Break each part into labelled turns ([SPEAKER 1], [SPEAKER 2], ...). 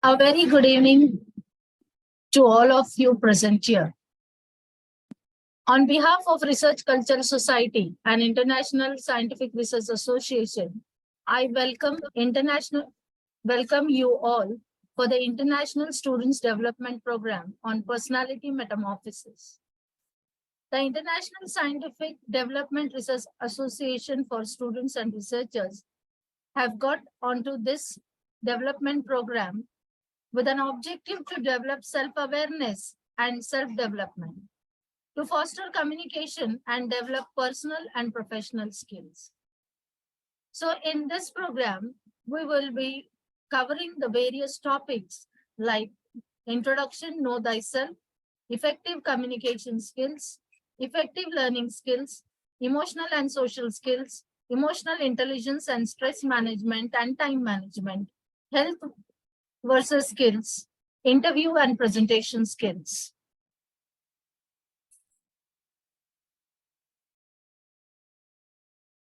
[SPEAKER 1] A very good evening to all of you present here. On behalf of Research Culture Society and International Scientific Research Association, I welcome you all for the International Students Development Program on Personality Metamorphosis. The International Scientific Development Research Association for Students and Researchers have got onto this development program with an objective to develop self-awareness and self-development, to foster communication and develop personal and professional skills. So in this program, we will be covering the various topics like introduction, know thyself, effective communication skills, effective learning skills, emotional and social skills, emotional intelligence and stress management and time management, health versus skills, interview and presentation skills.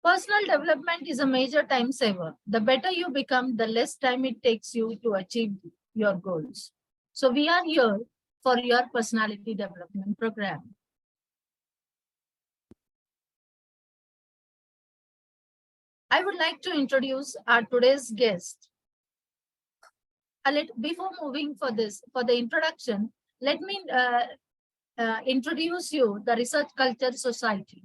[SPEAKER 1] Personal development is a major time saver. The better you become, the less time it takes you to achieve your goals. So we are here for your personality development program. I would like to introduce our today's guest. Before moving for the introduction, let me introduce you the Research Culture Society.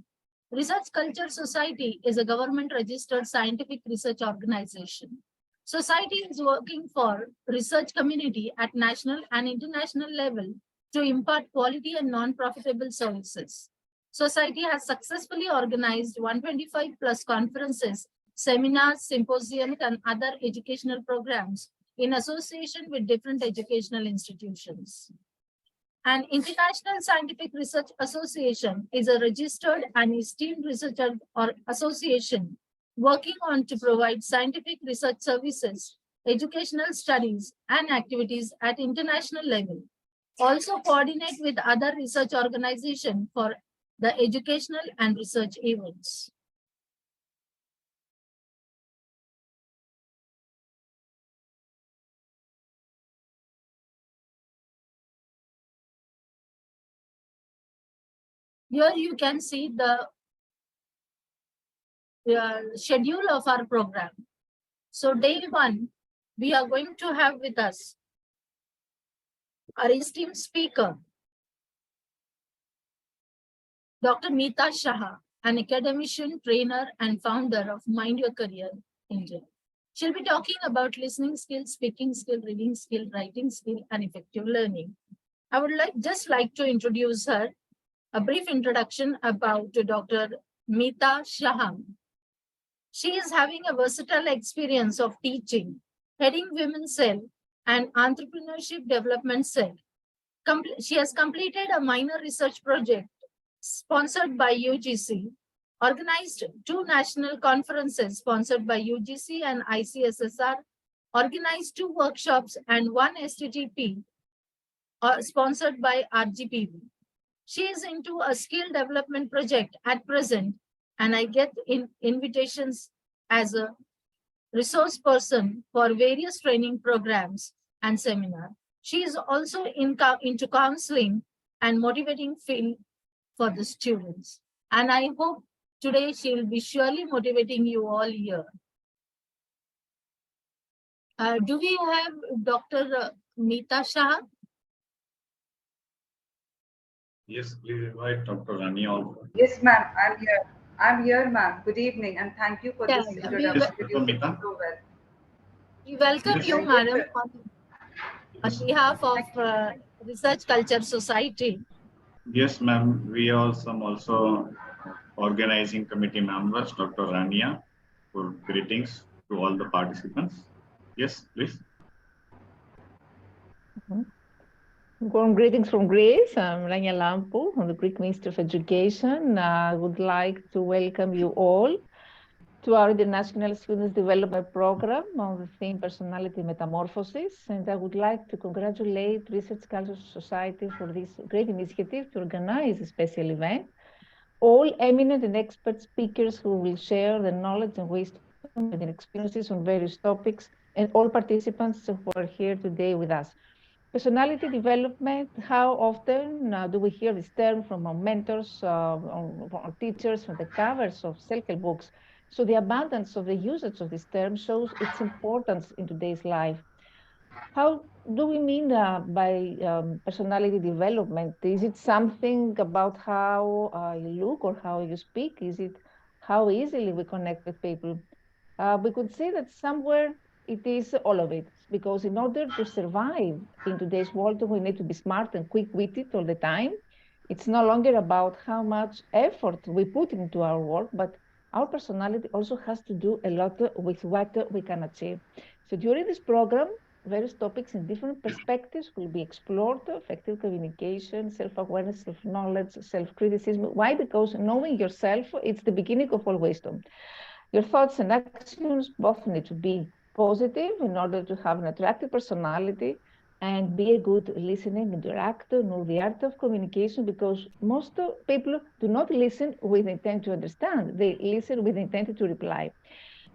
[SPEAKER 1] Research Culture Society is a government-registered scientific research organization. Society is working for research community at national and international level to impart quality and non-profitable services. Society has successfully organized 125 plus conferences, seminars, symposiums, and other educational programs in association with different educational institutions. An International Scientific Research Association is a registered and esteemed research association working on to provide scientific research services, educational studies, and activities at international level. Also coordinate with other research organizations for the educational and research events. Here you can see the schedule of our program. So day one, we are going to have with us our esteemed speaker, Dr. Meeta Shah, an academician, trainer, and founder of Mind Your Career India. She'll be talking about listening skill, speaking skill, reading skill, writing skill, and effective learning. I would just like to introduce her, a brief introduction about Dr. Meeta Shah. She is having a versatile experience of teaching, heading women's cell, and entrepreneurship development cell. She has completed a minor research project sponsored by UGC, organized 2 national conferences sponsored by UGC and ICSSR, organized 2 workshops and 1 STTP sponsored by RGPV. She is into a skill development project at present, and I get invitations as a resource person for various training programs and seminars. She is also into counseling and motivating field for the students. And I hope today she will be surely motivating you all here. Do we have Dr. Meeta Shah?
[SPEAKER 2] Yes, please invite Dr. Rani also.
[SPEAKER 3] Yes, ma'am, I'm here. I'm here, ma'am. Good evening, and thank you for this introduction.
[SPEAKER 2] So
[SPEAKER 3] well.
[SPEAKER 1] We welcome you, madam, on behalf of Research Culture Society.
[SPEAKER 2] Yes, ma'am. We are some also organizing committee members, Dr. Rania, for greetings to all the participants. Yes, please.
[SPEAKER 4] Greetings from Greece. I'm Rania Lampu from the Greek Ministry of Education. I would like to welcome you all to our International Students Development Program on the theme Personality Metamorphosis. And I would like to congratulate Research Culture Society for this great initiative to organize a special event. All eminent and expert speakers who will share the knowledge and wisdom and experiences on various topics and all participants who are here today with us. Personality development, how often do we hear this term from our mentors, from our teachers, from the covers of self-help books? So the abundance of the usage of this term shows its importance in today's life. How do we mean by personality development? Is it something about how you look or how you speak? Is it how easily we connect with people? We could say that somewhere it is all of it, because in order to survive in today's world, we need to be smart and quick-witted all the time. It's no longer about how much effort we put into our work, but our personality also has to do a lot with what we can achieve. So during this program, various topics in different perspectives will be explored: effective communication, self-awareness, self-knowledge, self-criticism. Why? Because knowing yourself, it's the beginning of all wisdom. Your thoughts and actions both need to be positive in order to have an attractive personality and be a good listening, interactor, know the art of communication, because most people do not listen with intent to understand. They listen with intent to reply.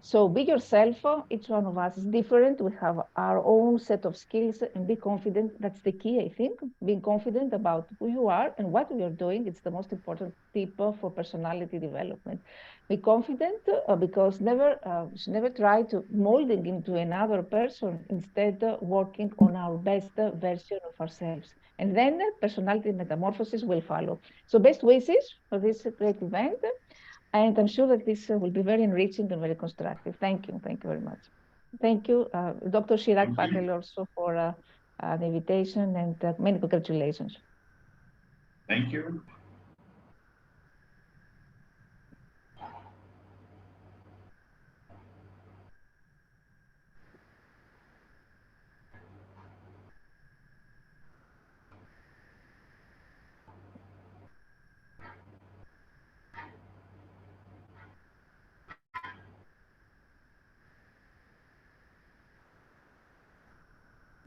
[SPEAKER 4] So be yourself. Each one of us is different. We have our own set of skills, and be confident. That's the key, I think. Being confident about who you are and what we are doing. It's the most important tip for personality development. Be confident because never try to molding into another person. Instead, working on our best version of ourselves. And then personality metamorphosis will follow. So best wishes for this great event. And I'm sure that this will be very enriching and very constructive. Thank you. Thank you very much. Thank you, Dr. Chirag
[SPEAKER 2] Thank you.
[SPEAKER 4] Patel, also for the invitation, and many congratulations.
[SPEAKER 2] Thank you.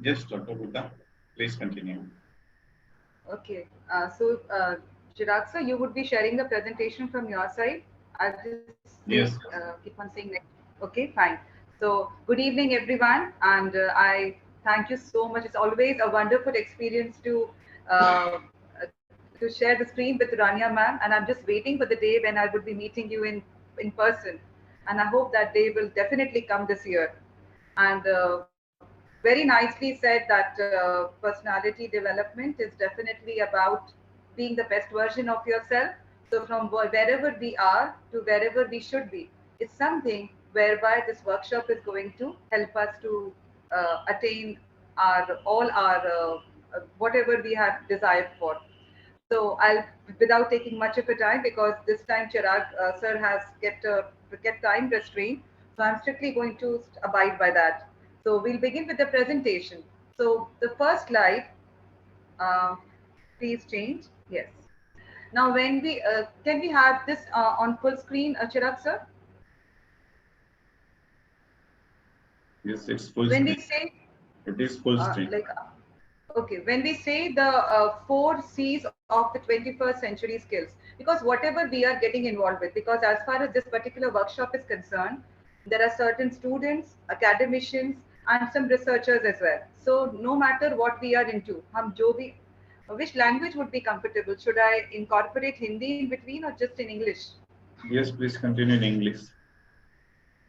[SPEAKER 2] Yes, Dr. Buddha, please continue.
[SPEAKER 3] Okay. Chirag sir, you would be sharing the presentation from your side. I'll just
[SPEAKER 2] Yes.
[SPEAKER 3] keep on saying next. Okay, fine. So, good evening, everyone, and I thank you so much. It's always a wonderful experience to share the screen with Rania ma'am, and I'm just waiting for the day when I would be meeting you in person, and I hope that day will definitely come this year. And very nicely said that personality development is definitely about being the best version of yourself. So from wherever we are to wherever we should be, it's something whereby this workshop is going to help us to attain our all our whatever we have desired for. So I'll, without taking much of a time, because this time Chirag sir has kept time restraint, so I'm strictly going to abide by that. So we'll begin with the presentation. So the first slide, uh, please change. Yes. Now, when we can we have this on full screen, Chirag sir?
[SPEAKER 2] Yes, it's full
[SPEAKER 3] When we
[SPEAKER 2] screen.
[SPEAKER 3] say
[SPEAKER 2] It is full
[SPEAKER 3] uh,
[SPEAKER 2] screen.
[SPEAKER 3] like okay, when we say the four C's of the 21st century skills, because whatever we are getting involved with, because as far as this particular workshop is concerned, there are certain students, academicians, and some researchers as well. So no matter what we are into, which language would be comfortable? Should I incorporate Hindi in between or just in English?
[SPEAKER 2] Yes, please continue in English.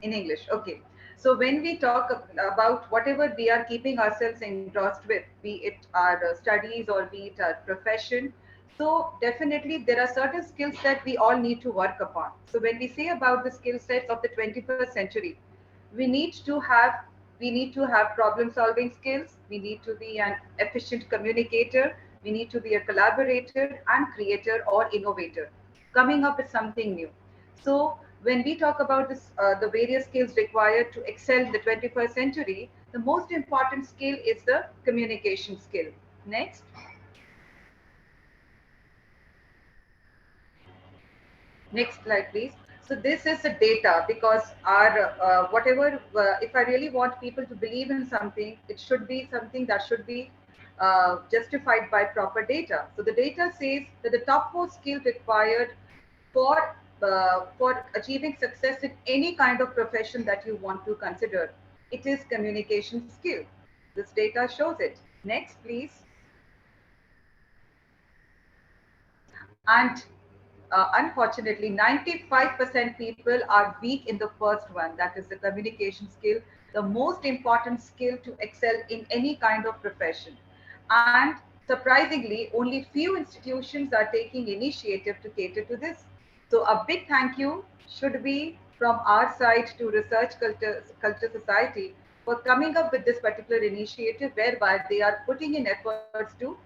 [SPEAKER 3] In English, okay. So when we talk about whatever we are keeping ourselves engrossed with, be it our studies or be it our profession, so definitely there are certain skills that we all need to work upon. So when we say about the skill sets of the 21st century, we need to have we need to have problem solving skills, we need to be an efficient communicator, we need to be a collaborator and creator or innovator, coming up with something new. So when we talk about this, the various skills required to excel in the 21st century, the most important skill is the communication skill. Next. Next slide, please. So this is the data, because our whatever, if I really want people to believe in something, it should be something that should be justified by proper data. So the data says that the top four skills required for achieving success in any kind of profession that you want to consider It is communication skill. This data shows it. Next, please. And unfortunately, 95% people are weak in the first one, that is the communication skill, the most important skill to excel in any kind of profession. And surprisingly, only few institutions are taking initiative to cater to this. So a big thank you should be from our side to Research Culture Society for coming up with this particular initiative whereby they are putting in efforts to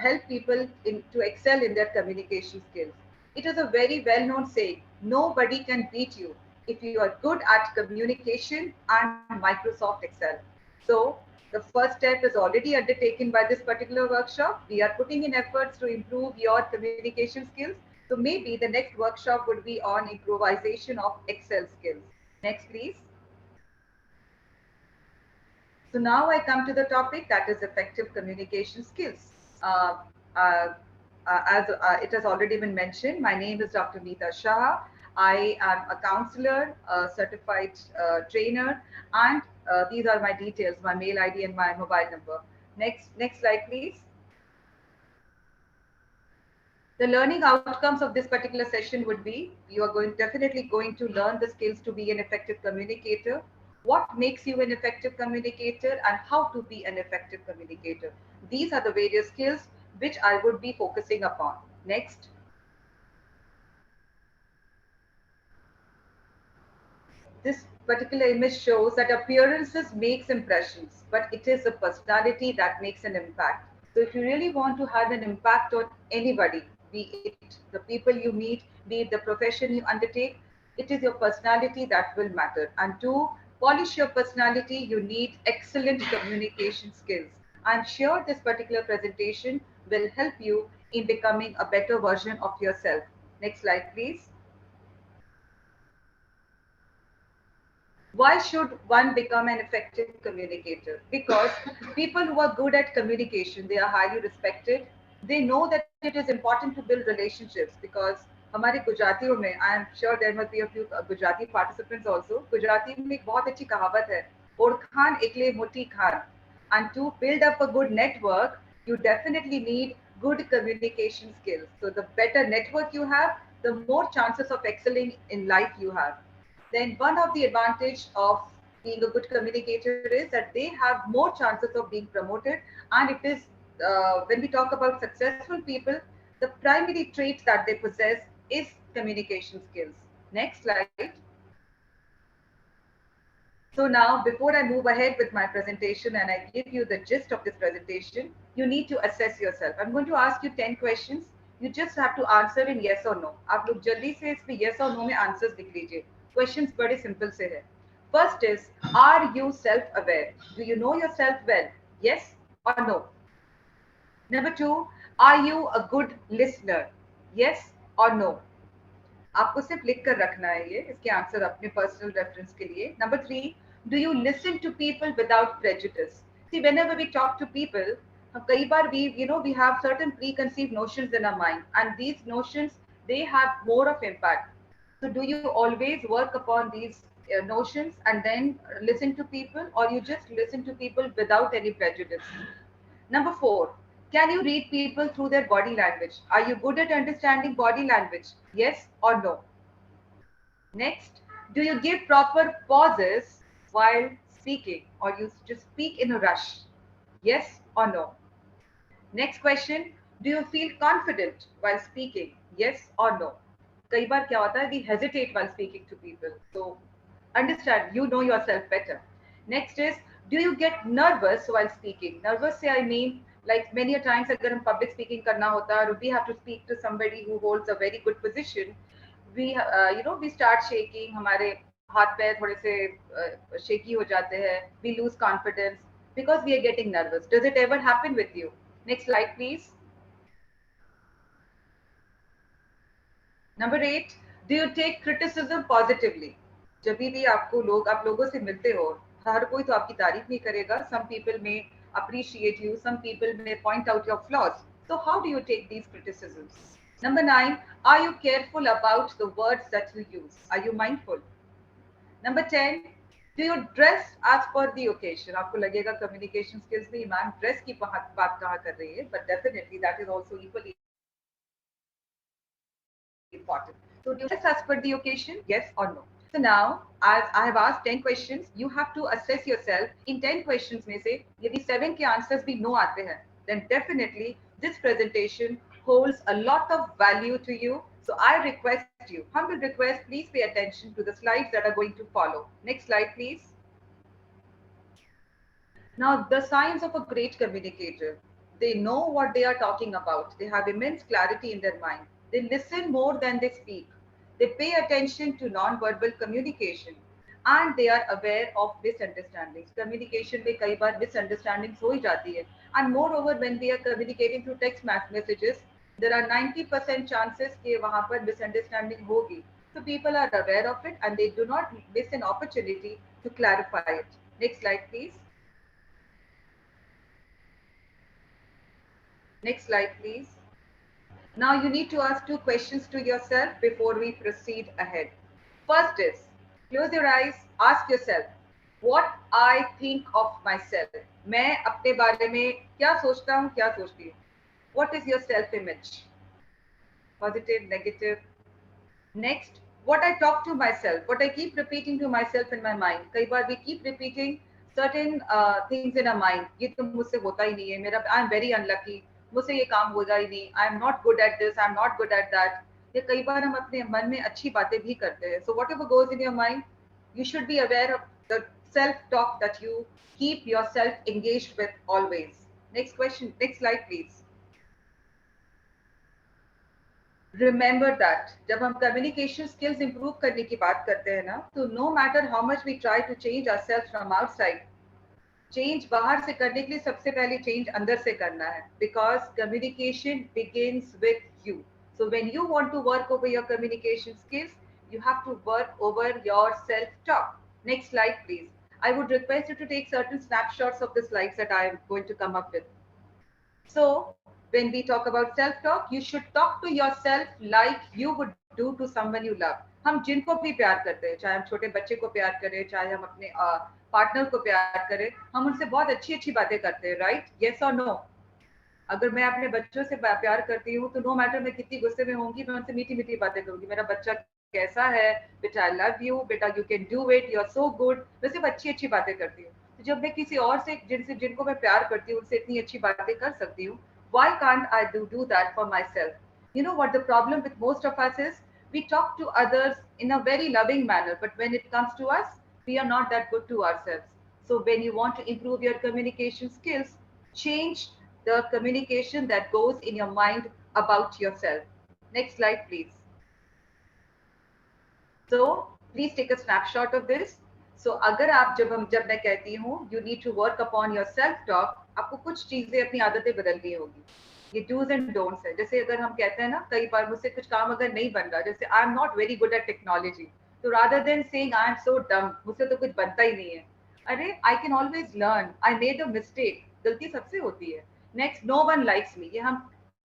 [SPEAKER 3] help people to excel in their communication skills. It is a very well-known saying, nobody can beat you if you are good at communication and Microsoft Excel. So the first step is already undertaken by this particular workshop. We are putting in efforts to improve your communication skills. So maybe the next workshop would be on improvisation of Excel skills. Next, please. So now I come to the topic, that is effective communication skills. Uh, uh, as it has already been mentioned, my name is Dr. Meeta Shah. I am a counselor, a certified trainer, and these are my details, my mail ID and my mobile number. Next slide, please. The learning outcomes of this particular session would be, you are definitely going to learn the skills to be an effective communicator, what makes you an effective communicator, and how to be an effective communicator. These are the various skills which I would be focusing upon. Next. This particular image shows that appearances makes impressions, but it is the personality that makes an impact. So if you really want to have an impact on anybody, be it the people you meet, be it the profession you undertake, it is your personality that will matter. And to polish your personality, you need excellent communication skills. I'm sure this particular presentation will help you in becoming a better version of yourself. Next slide, please. Why should one become an effective communicator? Because people who are good at communication, they are highly respected. They know that it is important to build relationships because हमारे गुजरातियों में, I am sure there must be a few Gujarati participants also. Gujarati में एक बहुत अच्छी कहावत है, ओरखान एकले मोटी Khan. And to build up a good network, you definitely need good communication skills. So the better network you have, the more chances of excelling in life you have. Then one of the advantage of being a good communicator is that they have more chances of being promoted. And it is when we talk about successful people, the primary trait that they possess is communication skills. Next slide. So now, before I move ahead with my presentation and I give you the gist of this presentation, you need to assess yourself. I'm going to ask you 10 questions. You just have to answer in yes or no. आप लोग जल्दी से इस पे yes or no में answers लिख लीजिए. Questions बड़े simple से है. First is, are you self-aware? Do you know yourself well? Yes or no? Number two, are you a good listener? Yes or no? आपको सिर्फ लिख कर रखना है ये, इसके आंसर अपने पर्सनल रेफरेंस के लिए. Number 3, do you listen to people without prejudice? See whenever we talk to people, कई बार we have certain preconceived notions in our mind, and these notions, they have more of impact. So do you always work upon these notions and then listen to people, or you just listen to people without any prejudice? Number 4, can you read people through their body language? Are you good at understanding body language? Yes or no? Next, do you give proper pauses while speaking, or you just speak in a rush? Yes or no? Next question, do you feel confident while speaking? Yes or no? कई बार क्या होता है, we hesitate while speaking to people. So understand, you know yourself better. Next is, do you get nervous while speaking? Nervous say I mean, like many a times अगर हम public speaking करना होता है, or we have to speak to somebody who holds a very good position, we start shaking, हमारे हाथ पैर थोड़े से shaky हो जाते हैं, we lose confidence because we are getting nervous. Does it ever happen with you? Next slide, please. Number 8, do you take criticism positively? जब भी आप लोगों से मिलते हो, हर कोई तो आपकी तारीफ नहीं करेगा. Some people may appreciate you, some people may point out your flaws. So how do you take these criticisms? Number 9, are you careful about the words that you use? Are you mindful? Number 10, Do you dress as per the occasion? आपको लगेगा communication skills में ma'am dress की बात कहाँ कर रही है, but definitely that is also equally important. So do you dress as per the occasion? Yes or no? So now, as I have asked 10 questions, you have to assess yourself. In 10 questions में से यदि 7 के answers भी no आते हैं, then definitely this presentation holds a lot of value to you. So I request you, humble request, please pay attention to the slides that are going to follow. Next slide, please. Now, the signs of a great communicator. They know what they are talking about. They have immense clarity in their mind. They listen more than they speak. They pay attention to non-verbal communication. And they are aware of misunderstandings. Communication में कई बार misunderstandings हो ही जाती है. And moreover, when we are communicating through text messages, there are 90% chances कि वहाँ पर misunderstanding होगी. So people are aware of it and they do not miss an opportunity to clarify it. Next slide, please. Next slide, please. Now you need to ask 2 questions to yourself before we proceed ahead. First is, close your eyes, ask yourself, what I think of myself. मैं अपने बारे में क्या सोचता हूँ, क्या सोचती हूँ. What is your self-image? Positive, negative. Next, what I talk to myself, what I keep repeating to myself in my mind. कई बार we keep repeating certain things in our mind. ये तो मुझसे होता ही नहीं है. मेरा I am very unlucky. मुझसे ये काम होगा ही नहीं. I am not good at this. I am not good at that. ये कई बार हम अपने मन में अच्छी बातें भी करते हैं. So whatever goes in your mind, you should be aware of the self-talk that you keep yourself engaged with always. Next question. Next slide, please. Remember that जब हम communication skills improve करने की बात करते हैं ना, तो no matter how much we try to change ourselves from outside, change बाहर से करने के लिए सबसे पहले change अंदर से करना है, because communication begins with you. So when you want to work over your communication skills, you have to work over your self-talk. Next slide, please. I would request you to take certain snapshots of the slides that I am going to come up with. So when we talk about self-talk, you should talk to yourself like you would do to someone you love. हम जिनको भी प्यार करते हैं, चाहे हम छोटे बच्चे को प्यार करें, चाहे हम अपने पार्टनर को प्यार करें, हम उनसे बहुत अच्छी बातें करते हैं, राइट? यस और नो? अगर मैं अपने बच्चों से प्यार करती हूँ, तो नो मैटर मैं कितनी गुस्से में होंगी, मैं उनसे मीठी बातें करूंगी. मेरा बच्चा कैसा है, बेटा आई लव यू, बेटा you can do it, you are so good. मैं सिर्फ अच्छी बातें करती हूँ. तो जब मैं किसी और से जिनको मैं प्यार करती हूँ, उनसे इतनी अच्छी बातें कर सकती हूँ, why can't I do that for myself? You know what the problem with most of us is? We talk to others in a very loving manner, but when it comes to us, we are not that good to ourselves. So when you want to improve your communication skills, change the communication that goes in your mind about yourself. Next slide, please. So please take a snapshot of this. So अगर आप जब मैं कहती हूँ you need to work upon your self talk, आपको कुछ चीजें अपनी आदतें बदलनी होगी. ये do's and don'ts है. जैसे अगर हम कहते हैं ना, कई बार मुझसे कुछ काम अगर नहीं बन रहा, जैसे I am not very good at technology, तो rather than saying I am so dumb, मुझसे तो कुछ बनता ही नहीं है, अरे I can always learn, I made a mistake. गलती सबसे होती है. Next, no one likes me. ये हम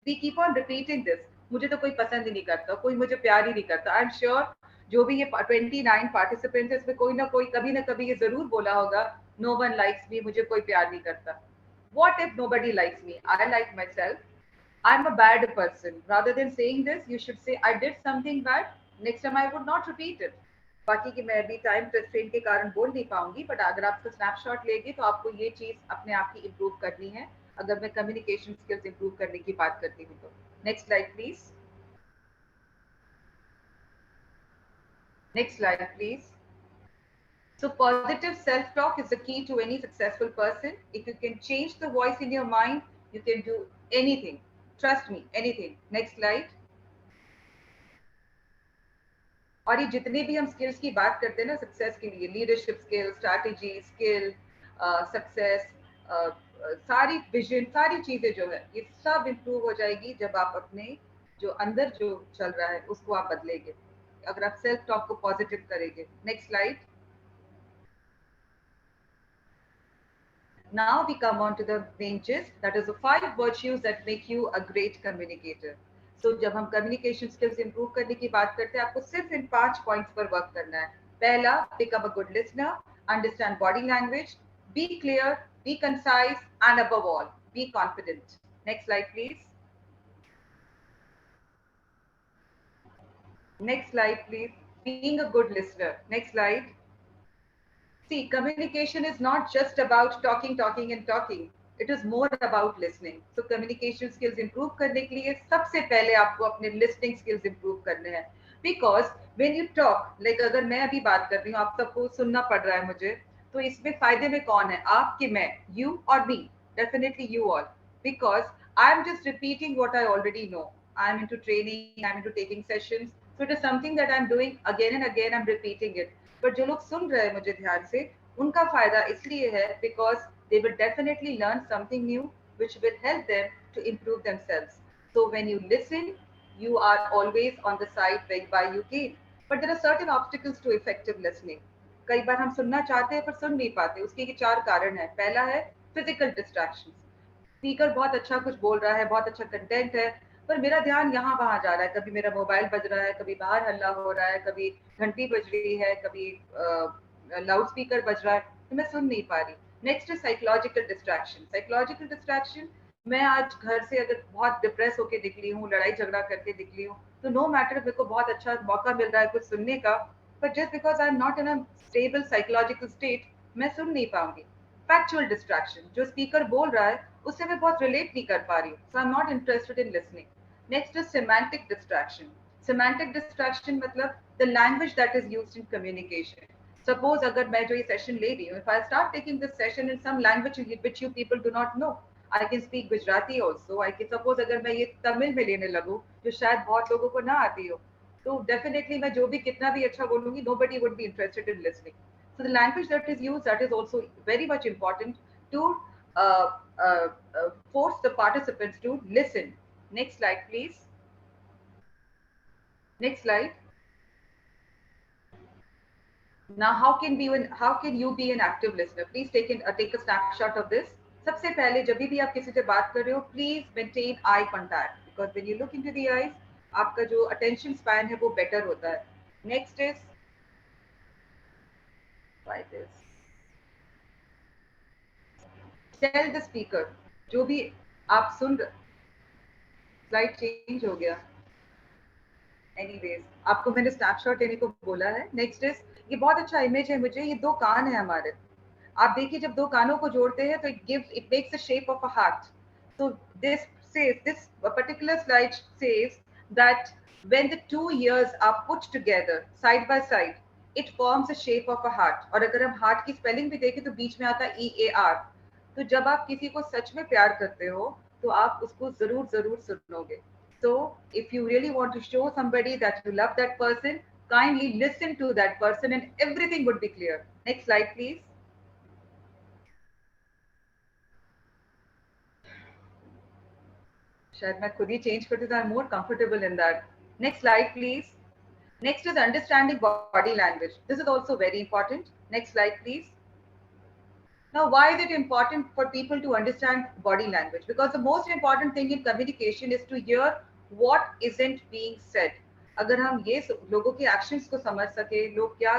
[SPEAKER 3] we keep on repeating this. मुझे तो कोई पसंद ही नहीं करता, कोई मुझे प्यार ही नहीं करता. I am sure जो भी ये 29 पार्टिसिपेंट्स है, इसमें कोई ना कोई कभी ना कभी ये जरूर बोला होगा, नो वन लाइक्स मी, मुझे कोई प्यार नहीं करता. What if nobody likes me? I like myself. I'm a bad person. Rather than saying this, you should say I did something bad. Next time I would not repeat it. बाकी कि मैं अभी time constraint के कारण बोल नहीं पाऊंगी, but अगर आप स्नैपशॉट लेंगे तो आपको ये चीज अपने आप की इम्प्रूव करनी है, अगर मैं कम्युनिकेशन स्किल्स इम्प्रूव करने की बात करती हूँ तो. Next slide please. Next slide, please. So positive self-talk is the key to any successful person. If you can change the voice in your mind, you can do anything. Trust me, anything. Next slide. और ये जितने भी हम skills की बात करते हैं ना सक्सेस के लिए, leadership skill, strategy skill, success, सारी विजन, सारी चीजें जो है, ये सब इम्प्रूव हो जाएगी जब आप अपने जो अंदर जो चल रहा है उसको आप बदलेंगे, अगर आप सेल्फ टॉक को पॉजिटिव करेंगे. Next slide. Now we come on to the main gist, that is the 5 virtues that make you a great communicator. So जब हम communication skills improve करने की बात करते हैं, आपको सिर्फ इन 5 points पर वर्क करना है. पहला, become a good listener. understand body language, be clear, be concise, and above all, be confident. Next slide, please. Next slide, please. Being a good listener. Next slide. See, communication is not just about talking, talking, and talking. It is more about listening. So communication skills improve करने के लिए सबसे पहले आपको अपने listening skills improve करने हैं. Because when you talk, like अगर मैं अभी बात कर रही हूँ, आप सबको सुनना पड़ रहा है मुझे, तो इसमें फायदे में कौन है? आप कि मैं? You or me? Definitely you all. Because I'm just repeating what I already know. I'm into training, I'm into taking sessions. So it is something that I'm doing again and again. I'm repeating it. But जो लोग सुन रहे हैं मुझे ध्यान से, उनका फायदा इसलिए है because they will definitely learn something new which will help them to improve themselves. So when you listen, you are always on the side whereby you gain. But there are certain obstacles to effective listening. कई बार हम सुनना चाहते हैं पर सुन नहीं पाते. उसके ये 4 कारण हैं. पहला है physical distractions. स्पीकर बहुत अच्छा कुछ बोल रहा है, बहुत अच्छा कंटेंट है, पर मेरा ध्यान यहाँ वहाँ जा रहा है. कभी मेरा मोबाइल बज रहा है, कभी बाहर हल्ला हो रहा है, कभी घंटी बज रही है, कभी लाउड स्पीकर बज रहा है, तो मैं सुन नहीं पा रही. नेक्स्ट है साइकोलॉजिकल डिस्ट्रैक्शन. साइकोलॉजिकल डिस्ट्रैक्शन, मैं आज घर से अगर बहुत डिप्रेस होकर निकली हूँ, लड़ाई झगड़ा करके निकली हूँ, तो नो मैटर मेरे को बहुत अच्छा मौका मिल रहा है कुछ सुनने का, पर just because I am not in a stable psychological state, मैं सुन नहीं पाऊंगी. फैक्चुअल डिस्ट्रैक्शन, जो स्पीकर बोल रहा है उससे मैं बहुत रिलेट नहीं कर पा रही हूँ, so I am not interested in listening. Next is semantic distraction. Semantic distraction मतलब the language that is used in communication. Suppose अगर मैं जो ये सेशन ले रही हूँ, if I start taking this session in some language which you people do not know, I can speak Gujarati also. I can suppose अगर मैं ये तमिल में लेने लगूँ जो शायद बहुत लोगों को ना आती हो, तो डेफिनेटली मैं जो भी कितना भी अच्छा बोलूंगी, nobody would be interested in listening. So the language that is used, that is also very much important to uh, uh, force the participants to listen. Next slide, please. Next slide. Now, how can you be an active listener? Please take a snapshot of this. सबसे पहले जब भी आप किसी से बात कर रहे हो, please maintain eye contact, because when you look into the eyes, आपका जो attention span है वो better होता है. Next is why this. Tell the speaker, जो भी आप सुन, स्लाइड चेंज हो गया. एनीवेज, आपको मैंने स्नैपशॉट लेने को बोला है. नेक्स्ट इज, ये बहुत अच्छा इमेज है मुझे. ये 2 कान है हमारे. आप देखिए जब 2 कानों को जोड़ते हैं तो it makes the shape of a heart. So this particular slide says that when the 2 ears are put together side by side, it forms a shape of a heart. और अगर हम हार्ट की स्पेलिंग भी देखें तो बीच में आता है EAR. तो जब आप किसी को सच में प्यार करते हो तो आप उसको जरूर जरूर सुनोगे. So if you really want to show somebody that you love that person, kindly listen to that person and everything would be clear. Next slide, please. शायद मैं खुद ही चेंज करती तो I am more comfortable in that. Next slide please. Next is understanding body language. This is also very important. Next slide please. Now, why is it important for people to understand body language? Because the most important thing in communication is to hear what isn't being said. अगर हम ये लोगों के actions को समझ सके, लोग क्या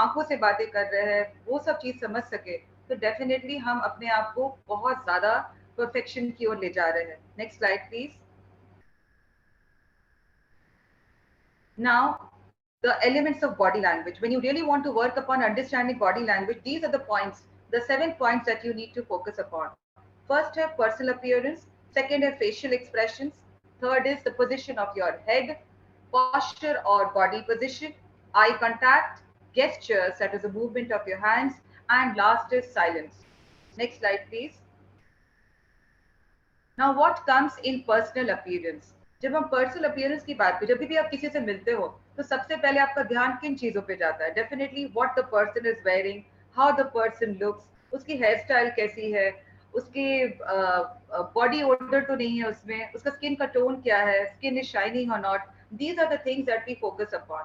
[SPEAKER 3] आंखों से बातें कर रहे हैं, वो सब चीज समझ सके, तो डेफिनेटली हम अपने आप को बहुत ज्यादा परफेक्शन की ओर ले जा रहे हैं. Next slide please. Now, the elements of body language. When you really want to work upon understanding body language, these are the points, the 7 points that you need to focus upon. First है personal appearance. Second है facial expressions. Third is the position of your head, posture or body position, eye contact, gestures, that is the movement of your hands, and last is silence. Next slide, please. Now, what comes in personal appearance? जब हम personal appearance की बात करें, जब भी आप किसी से मिलते हो तो सबसे पहले आपका ध्यान किन चीजों पे जाता है? Definitely what the person is wearing, how the person looks, उसकी हेयर स्टाइल कैसी है, उसके बॉडी ओडर तो नहीं है उसमें, उसका स्किन का टोन क्या है, स्किन इज शाइनिंग और not. These are the things that we focus upon.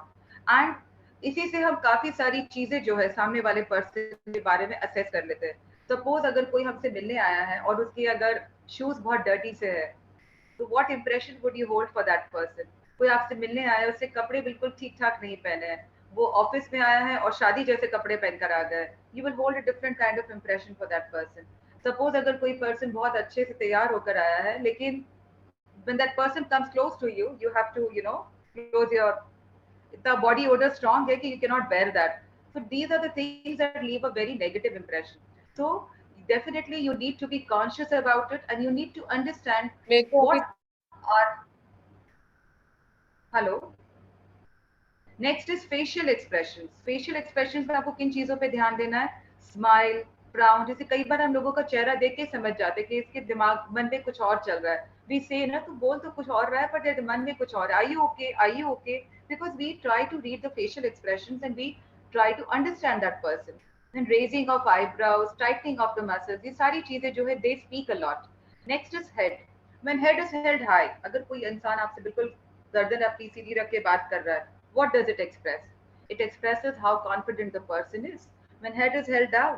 [SPEAKER 3] And इसी से हम काफी सारी चीजें जो है सामने वाले पर्सन के बारे में असेस कर लेते हैं. सपोज अगर कोई हमसे मिलने आया है और उसके अगर शूज बहुत डर्टी से है, तो what impression would you hold for that person? कोई आपसे मिलने आया है, उससे कपड़े बिल्कुल ठीक ठाक नहीं पहने हैं, वो ऑफिस में आया है और शादी जैसे कपड़े पहनकर आ गया है, you will hold a different kind of impression for that person. Suppose अगर कोई person बहुत अच्छे से तैयार होकर आया है, लेकिन when that person comes close to you, you have to, you know, close your, the body odor strong है कि you cannot bear that. So these are the things that leave a very negative impression. So definitely you need to be conscious about it, and you need to understand what are, hello, next is facial expression. Facial expression में आपको किन चीजों पे ध्यान देना है? Smile, frown. जैसे कई बार हम लोगों का चेहरा देख के समझ जाते हैं कि इसके दिमाग मन में कुछ और चल रहा है. वी से ना, तू बोल तो कुछ और रहा है पर तेरे मन में कुछ और. I you okay, I you okay? Because we try to read the facial expressions and we try to understand that person. And raising of eyebrows, tightening of the muscles, ये सारी चीजें जो है they speak a lot. Next is head. When head is held high, अगर कोई इंसान आपसे बिल्कुल गर्दन अपनी सीधी रख के बात कर रहा है, what does it express? It expresses how confident the person is. When head is held down,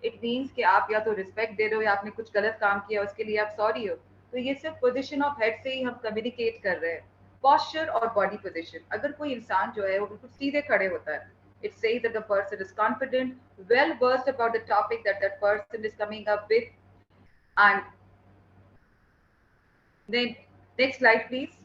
[SPEAKER 3] it means कि आप या तो रिस्पेक्ट दे रहे हो या आपने कुछ गलत काम किया उसके लिए आप सॉरी हो. तो ये सिर्फ पोजीशन ऑफ हेड से ही हम कम्युनिकेट कर रहे हैं. पॉस्चर और बॉडी पोजीशन. अगर कोई इंसान जो है वो बिल्कुल सीधे खड़े होता है, it says that the person is confident, well versed about the topic that that person is coming up with. And then next slide please.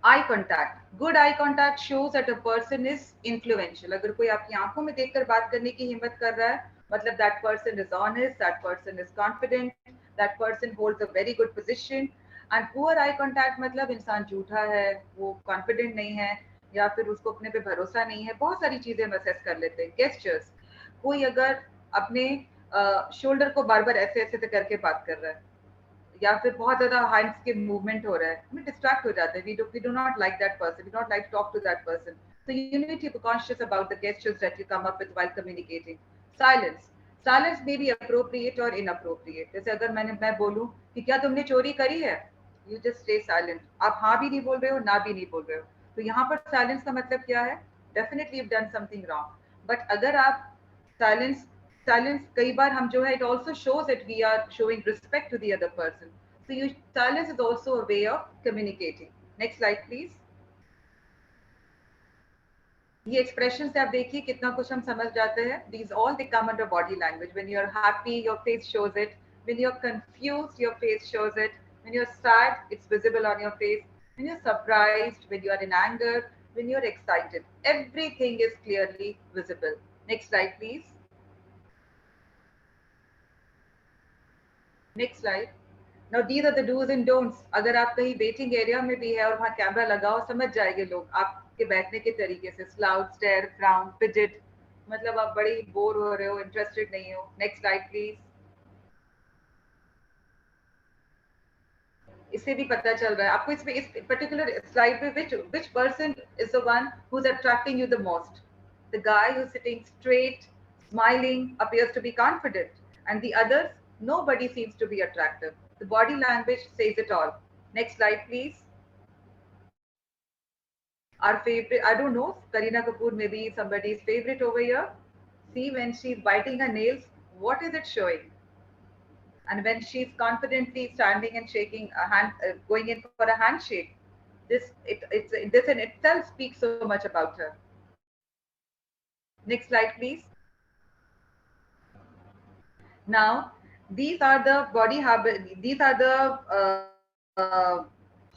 [SPEAKER 3] Eye contact. Good eye contact shows that a person is influential. अगर कोई आपकी आंखों में देखकर बात करने की हिम्मत कर रहा है, मतलब that person is honest, that person is confident, that person holds a very good position. And poor eye contact मतलब इंसान झूठा है, वो confident नहीं है, या फिर उसको अपने पे भरोसा नहीं है. बहुत सारी चीजें हम assess कर लेते हैं. Gestures. कोई अगर अपने शोल्डर को बार बार ऐसे ऐसे करके बात कर रहा है, या फिर बहुत ज्यादा हैंड्स के मूवमेंट हो रहा है, हमें डिस्ट्रैक्ट हो जाते हैं. We do not like that person, we don't like to talk to that person. So you need to be conscious about the gestures that you come up with while communicating. Silence. Silence may be appropriate और inappropriate. जैसे अगर मैं बोलूं कि क्या तुमने चोरी करी है, यू जस्ट स्टे साइलेंट. आप हाँ भी नहीं बोल रहे हो, ना भी नहीं बोल रहे हो. तो यहाँ पर साइलेंस का मतलब क्या है? Definitely you done something wrong. But अगर आप साइलेंस कई बार हम जो है, it also shows that we are showing respect to the other person. So silence is also a way of communicating. Next slide please. ये एक्सप्रेशन से आप देखिए कितना कुछ हम समझ जाते हैं. These all they come under body language. When you're happy, your face shows it. When you're confused, your face shows it. When you're sad, it's visible on your face. When you're surprised, when you are in anger, when you're excited, everything is clearly visible. Next slide please. Next slide. Now these are the do's and don'ts. अगर आप कहीं waiting area में भी है और वहाँ camera लगाओ, समझ जाएंगे लोग आपके बैठने के तरीके से. स्लाउट, स्टेयर, फ्राउन, फिजिट, मतलब आप बड़ी बोर हो रहे हो, इंटरेस्टेड नहीं हो. Next slide please. इससे भी पता चल रहा है आपको इसमें, इस पर्टिकुलर स्लाइड में which person is the one who's attracting you the most. The guy who's sitting straight, smiling, appears to be confident, and the others, nobody seems to be attractive. The body language says it all. Next slide please. Our favorite, I don't know, Kareena Kapoor may be somebody's favorite over here. See, when she's biting her nails, what is it showing? And when she's confidently standing and shaking a hand, going in for a handshake, this in itself speaks so much about her. Next slide please. Now these are the body habits, these are the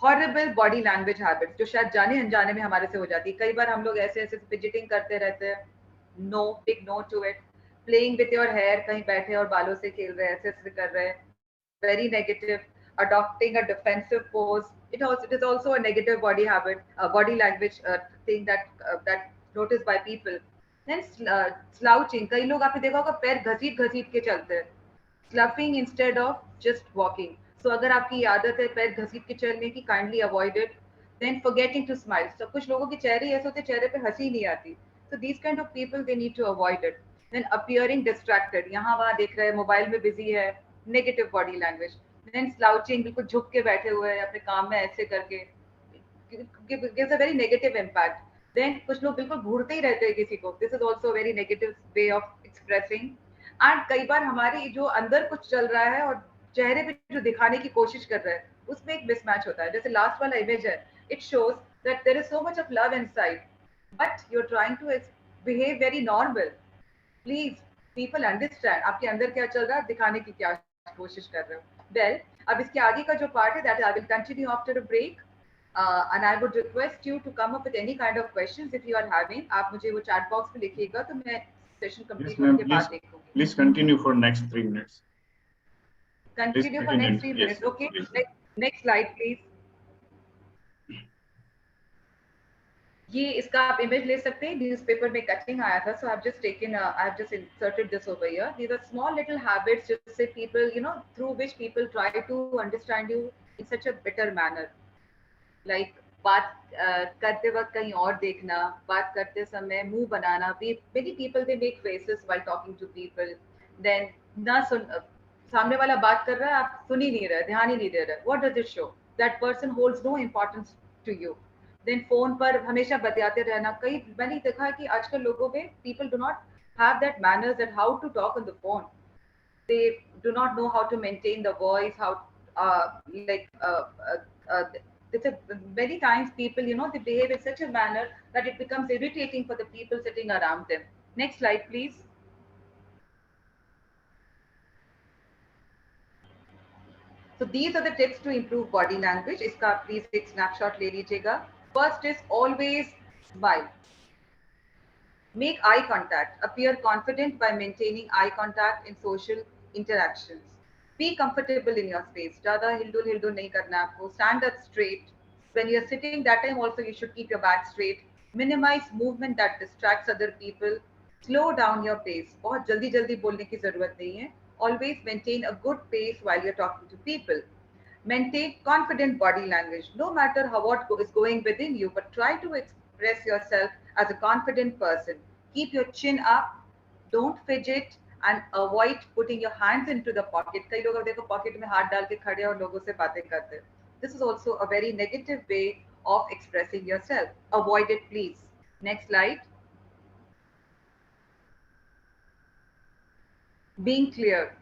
[SPEAKER 3] horrible body language habits जो शायद जाने अनजाने में हमारे से हो जाती है. कई बार हम लोग ऐसे ऐसे फिजिटिंग करते रहते हैं. No, big no to it. Playing with your hair, कहीं बैठे और बालों से खेल रहे हैं, ऐसे ऐसे कर रहे हैं. Very negative. Adopting a defensive pose, it is also a negative body habit, body language thing that noticed by people. Then slouching. कई लोग आपने देखा होगा पैर घसीट घसीट के चलते हैं. Sluffing instead of just walking. So अगर आपकी आदत है पैर घसीट के चलने की, kindly avoid it. Then forgetting to smile. सब कुछ लोगों के चेहरे ऐसे होते हैं, चेहरे पे हंसी नहीं आती. So these kind of people they need to avoid it. Then appearing distracted, यहाँ वहाँ देख रहे हैं, मोबाइल में बिजी है, negative body language. Then slouching, बिल्कुल झुक के बैठे हुए हैं अपने काम में ऐसे करके, gives a very negative impact. Then कुछ लोग बिल्कुल घूरते ही रहते हैं किसी को. This is also a very negative way of expressing. And कई बार हमारे जो अंदर कुछ चल रहा है और चेहरे पे जो दिखाने की कोशिश कर रहा है, उसमें एक मिसमैच होता है. जैसे लास्ट वाला इमेज है, it shows that there is so much of love inside, but you're trying to behave very normal. Please, people understand आपके अंदर क्या चल रहा है, दिखाने की क्या कोशिश कर रहे हो. Well, अब इसके आगे का जो part है, that I will continue after a break. And I would request you to come up with any kind of questions if you are having. आप मुझे वो chat box में लिखिएगा तो मैं session complete होने के बाद देखूंगी.
[SPEAKER 2] Please continue for next 3 minutes.
[SPEAKER 3] Continue for next 3 minutes.
[SPEAKER 2] Yes,
[SPEAKER 3] Okay.
[SPEAKER 2] please.
[SPEAKER 3] Next slide, please. ये इसका आप इमेज ले सकते हैं. न्यूज़पेपर में कटिंग आया था, so I've just taken, I've just inserted this over here. These are small little habits, just say people, you know, through which people try to understand you in such a better manner. Like बात करते वक्त कहीं और देखना, बात करते समय मुंह बनाना. Many people they make faces while talking to people. Then ना सुन, सामने वाला बात कर रहा है, आप सुन ही नहीं रहे, ध्यान ही नहीं दे रहे. What does it show? That person holds no importance to you. Then phone पर हमेशा बतियाते रहना. कई मैंने देखा है कि आजकल लोगों में people do not have that manners and how to talk on the phone. They do not know how to maintain the voice, how like it's many times people, you know, they behave in such a manner that it becomes irritating for the people sitting around them. Next slide, please. So these are the tips to improve body language. इसका please एक snapshot ले लीजिएगा. First is always smile. Make eye contact. Appear confident by maintaining eye contact in social interactions. Be comfortable in your space. ज़्यादा हिलडुल नहीं करना आपको. Stand up straight. When you're sitting, that time also you should keep your back straight. Minimize movement that distracts other people. Slow down your pace. बहुत जल्दी बोलने की जरूरत नहीं है. Always maintain a good pace while you're talking to people. Maintain confident body language, no matter how what is going within you, but try to express yourself as a confident person. Keep your chin up, don't fidget, and avoid putting your hands into the pocket. कई लोग अब देखो pocket में हाथ डाल के खड़े और लोगों से बातें करते. This is also a very negative way of expressing yourself. Avoid it, please. Next slide. Being clear.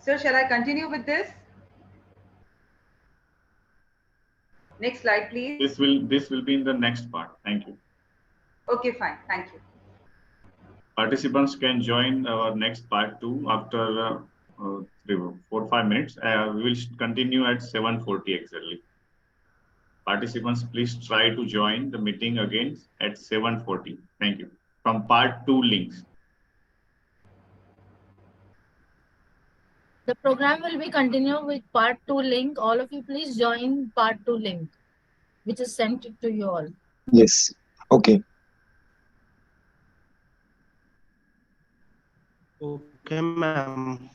[SPEAKER 3] So shall I continue with this? Next slide, please.
[SPEAKER 2] This will be in the next part. Thank you.
[SPEAKER 3] Okay, fine. Thank you.
[SPEAKER 2] Participants can join our next part 2 after 4-5 minutes. We will continue at 7:40 exactly. Participants, please try to join the meeting again at 7:40. Thank you. From part 2 links.
[SPEAKER 1] The program will be continued with part 2 link. All of you please join part 2 link, which is sent to you all.
[SPEAKER 5] Yes. Okay.
[SPEAKER 6] Okay, ma'am.